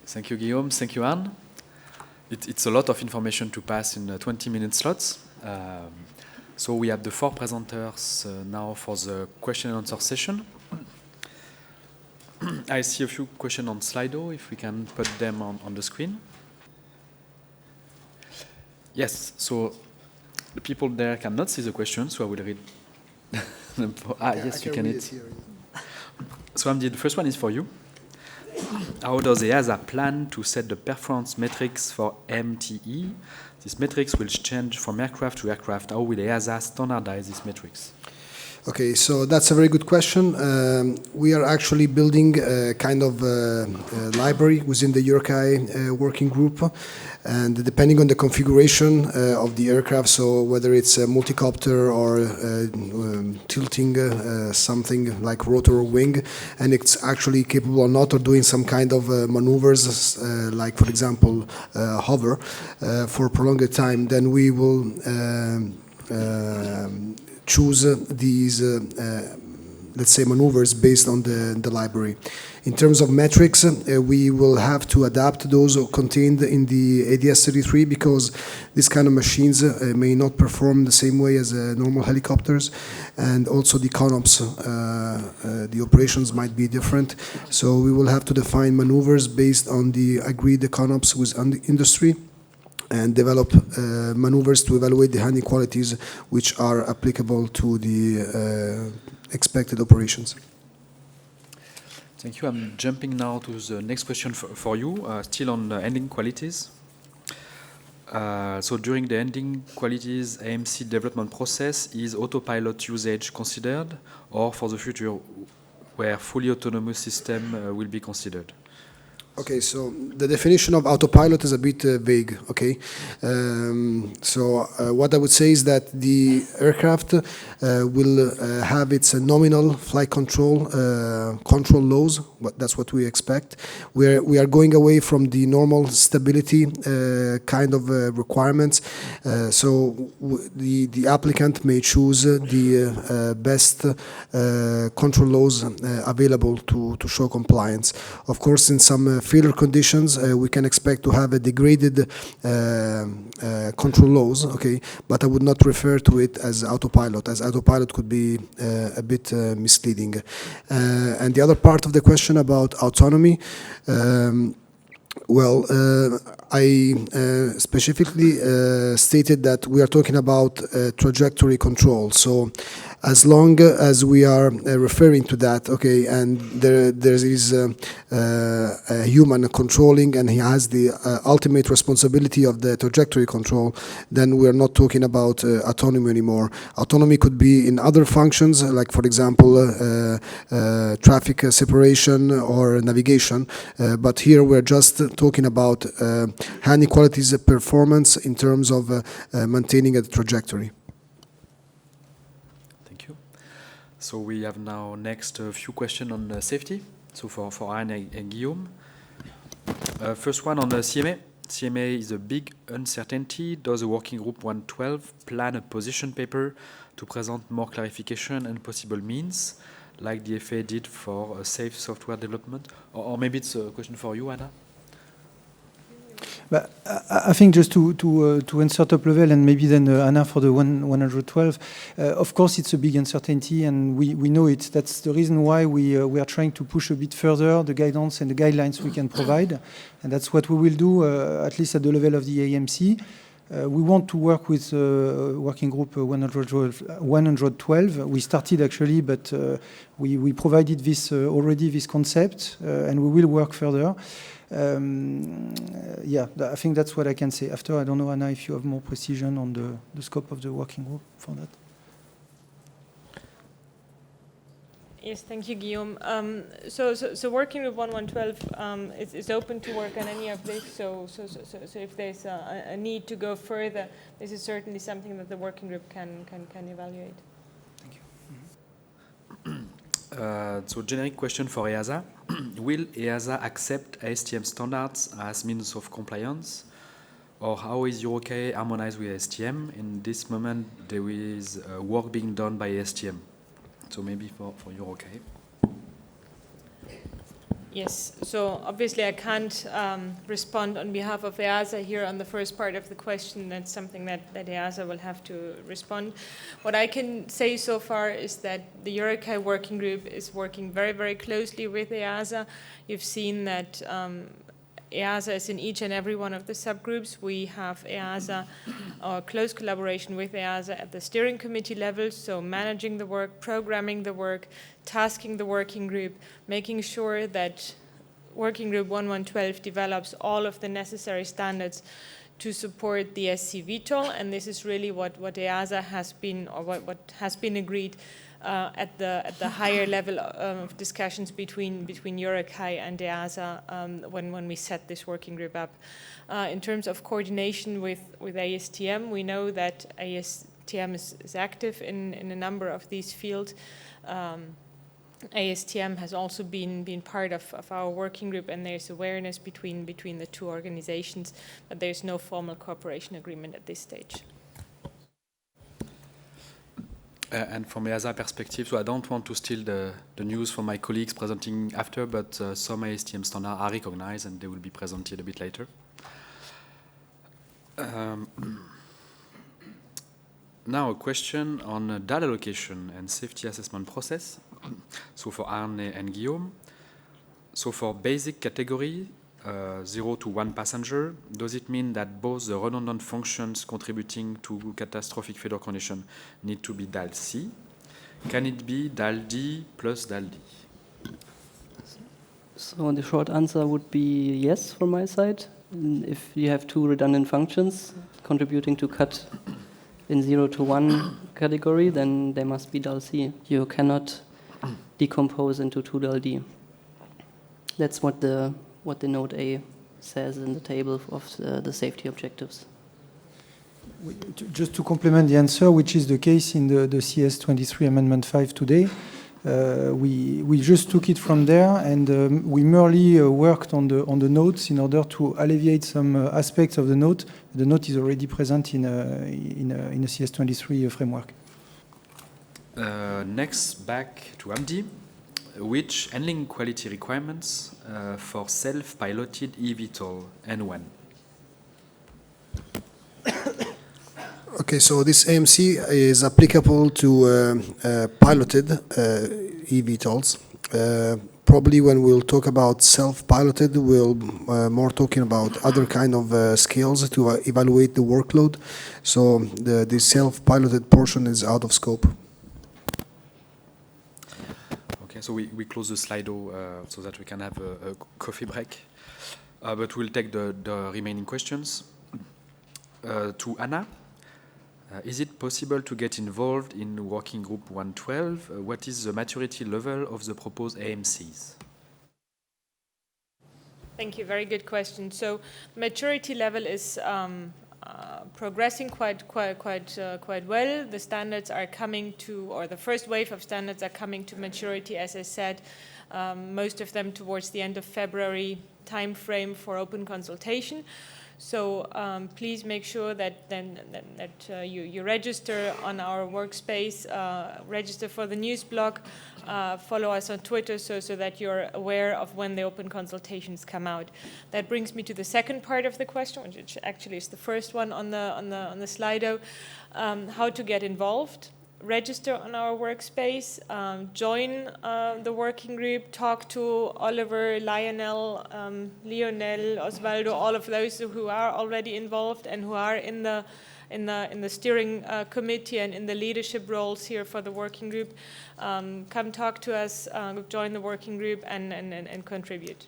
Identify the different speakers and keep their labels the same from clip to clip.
Speaker 1: Thank you, Guillaume. Thank you, Anne. It's a lot of information to pass in 20-minute slots. So we have the 4 presenters now for the question and answer session. I see a few questions on Slido, if we can put them on the screen. Yes, so the people there cannot see the questions, so I will read them. Yes, you can read it. So Amdi, the first one is for you. How does EASA plan to set the performance metrics for MTE? These metrics will change from aircraft to aircraft. How will EASA standardize these metrics?
Speaker 2: Okay, so that's a very good question. We are actually building a kind of library within the EUROCAE working group, and depending on the configuration of the aircraft, so whether it's a multicopter or tilting something like rotor or wing, and it's actually capable or not of doing some kind of maneuvers, like for example hover for a prolonged time, then we will choose these, let's say, maneuvers based on the library. In terms of metrics, we will have to adapt those contained in the ADS 33 because these kind of machines may not perform the same way as normal helicopters, and also the CONOPS, the operations might be different. So we will have to define maneuvers based on the agreed CONOPS with the industry, and develop maneuvers to evaluate the handling qualities which are applicable to the expected operations.
Speaker 1: Thank you. I'm jumping now to the next question for you, still on the handling qualities. So during the handling qualities AMC development process, is autopilot usage considered, or for the future where fully autonomous system will be considered?
Speaker 2: Okay, so the definition of autopilot is a bit vague, okay? What I would say is that the aircraft will have its nominal flight control laws. That's what we expect. We are going away from the normal stability kind of requirements. The applicant may choose the best control laws available to show compliance. Of course, in some failure conditions, we can expect to have a degraded control laws, okay? But I would not refer to it as autopilot, as autopilot could be a bit misleading. And the other part of the question about autonomy, I specifically stated that we are talking about trajectory control. So as long as we are referring to that, okay, and there is a human controlling and he has the ultimate responsibility of the trajectory control, then we are not talking about autonomy anymore. Autonomy could be in other functions, like for example, traffic separation or navigation, but here we're just talking about handling qualities performance in terms of maintaining a trajectory.
Speaker 1: So we have now next a few questions on safety. So for Anne and Guillaume. First one on the CMA. CMA is a big uncertainty. Does the working group 112 plan a position paper to present more clarification and possible means, like the FAA did for safe software development? Or maybe it's a question for you, Anna?
Speaker 3: But I think just to answer top level, and maybe then Anna for the 112, of course it's a big uncertainty and we know it. That's the reason why we are trying to push a bit further the guidance and the guidelines we can provide, and that's what we will do, at least at the level of the AMC. We want to work with working group 112. We started actually, but we provided this already, this concept, and we will work further. Yeah, I think that's what I can say. After, I don't know, Anna, if you have more precision on the scope of the working group for that.
Speaker 4: Yes, thank you, Guillaume. So working with 1112 is open to work on any of this. So if there's a need to go further, this is certainly something that the working group can evaluate.
Speaker 3: Thank
Speaker 1: you. So generic question for EASA. Will EASA accept ASTM standards as means of compliance? Or how is EUROCAE harmonized with ASTM? In this moment, there is work being done by ASTM. So maybe for EUROCAE.
Speaker 4: Yes, so obviously I can't respond on behalf of EASA here on the first part of the question. That's something that EASA will have to respond. What I can say so far is that the EUROCAE working group is working very, very closely with EASA. You've seen that EASA is in each and every one of the subgroups. We have EASA, or close collaboration with EASA at the steering committee level, so managing the work, programming the work, tasking the working group, making sure that working group 1112 develops all of the necessary standards to support the SC VTOL, and this is really what EASA has been, or what has been agreed at the higher level of discussions between EUROCAE and EASA when we set this working group up. In terms of coordination with ASTM, we know that ASTM is active in a number of these fields. ASTM has also been part of our working group, and there's awareness between the two organizations, but there's no formal cooperation agreement at this stage.
Speaker 1: And from EASA perspective, so I don't want to steal the news from my colleagues presenting after, but some ASTM standards are recognized and they will be presented a bit later. Now a question on data allocation and safety assessment process. So for Arne and Guillaume, so for basic category, 0 to 1 passenger, does it mean that both the redundant functions contributing to catastrophic failure condition need to be DAL C? Can it be DAL D plus DAL D?
Speaker 5: So the short answer would be yes from my side. If you have two redundant functions contributing to cut in 0 to 1 category, then they must be DAL C. You cannot decompose into 2 DAL D. That's what the Note A says in the table of the safety objectives.
Speaker 3: Just to complement the answer, which is the case in the CS23 Amendment 5 today, we just took it from there, and we merely worked on the notes in order to alleviate some aspects of the note. The note is already present in a CS23 framework.
Speaker 1: Next, back to Amdi. Which handling quality requirements for self-piloted eVTOL and when?
Speaker 2: Okay, so this AMC is applicable to piloted eVTOLs. Probably when we'll talk about self-piloted, we'll more talking about other kind of skills to evaluate the workload. So the self-piloted portion is out of scope.
Speaker 1: So we close the Slido so that we can have a coffee break. But we'll take the remaining questions. To Anna, is it possible to get involved in Working Group 112? What is the maturity level of the proposed AMCs?
Speaker 4: Thank you, very good question. So maturity level is progressing quite well. The standards are coming to, or the first wave of standards are coming to maturity, as I said, most of them towards the end of February timeframe for open consultation. So please make sure that you register on our workspace, register for the news blog, follow us on Twitter so that you're aware of when the open consultations come out. That brings me to the second part of the question, which actually is the first one on the Slido, how to get involved. Register on our workspace, join the working group, talk to Oliver, Lionel, Osvaldo, all of those who are already involved and who are in the steering committee and in the leadership roles here for the working group. Come talk to us, join the working group and contribute.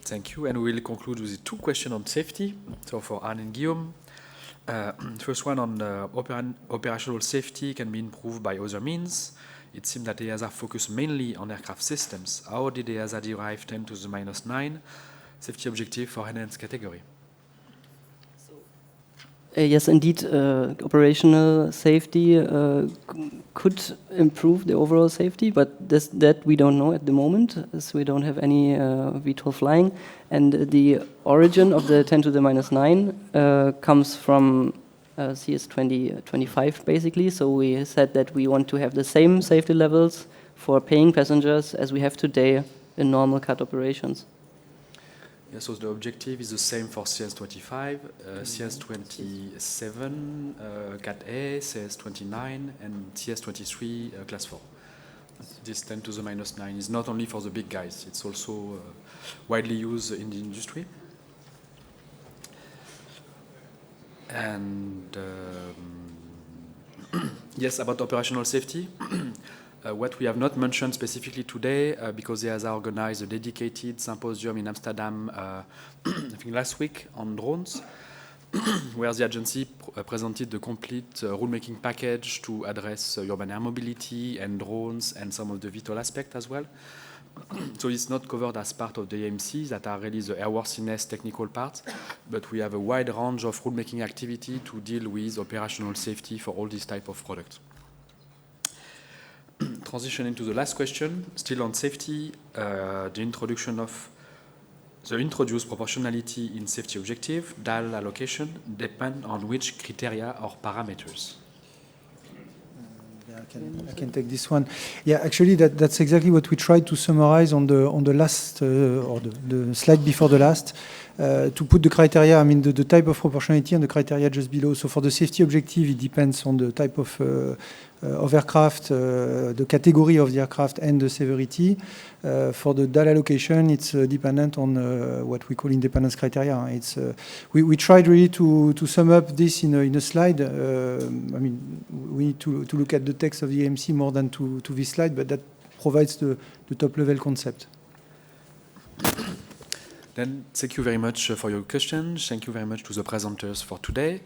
Speaker 1: Thank you, and we'll conclude with the two questions on safety. So for Anne and Guillaume. First one on operational safety can be improved by other means. It seems that EASA focused mainly on aircraft systems. How did EASA derive 10 to the minus 9 safety objective for enhanced category?
Speaker 5: Yes, indeed, operational safety could improve the overall safety, but that we don't know at the moment, as we don't have any VTOL flying. And the origin of the 10 to the minus 9 comes from CS 2025, basically. So we said that we want to have the same safety levels for paying passengers as we have today in normal CAT operations.
Speaker 1: Yeah, so the objective is the same for CS25, CS27, CAT A, CS29, and CS23, Class 4. This 10 to the minus 9 is not only for the big guys, it's also widely used in the industry. And yes, about operational safety. What we have not mentioned specifically today, because EASA organized a dedicated symposium in Amsterdam, I think last week, on drones, where the agency presented the complete rulemaking package to address urban air mobility and drones and some of the VTOL aspect as well. So it's not covered as part of the AMC that are really the airworthiness technical parts, but we have a wide range of rulemaking activity to deal with operational safety for all these type of products. Transitioning to the last question, still on safety, the introduction of the introduced proportionality in safety objective, DAL allocation, depend on which criteria or parameters?
Speaker 3: I can take this one. Yeah, actually, that's exactly what we tried to summarize on the last or the slide before the last, to put the criteria. I mean, the type of proportionality and the criteria just below. So for the safety objective, it depends on the type of aircraft, the category of the aircraft, and the severity. For the DAL allocation, it's dependent on what we call independence criteria. It's we tried really to sum up this in a slide. I mean, we need to look at the text of the AMC more than to this slide, but that provides the top level concept.
Speaker 1: Then thank you very much for your questions. Thank you very much to the presenters for today.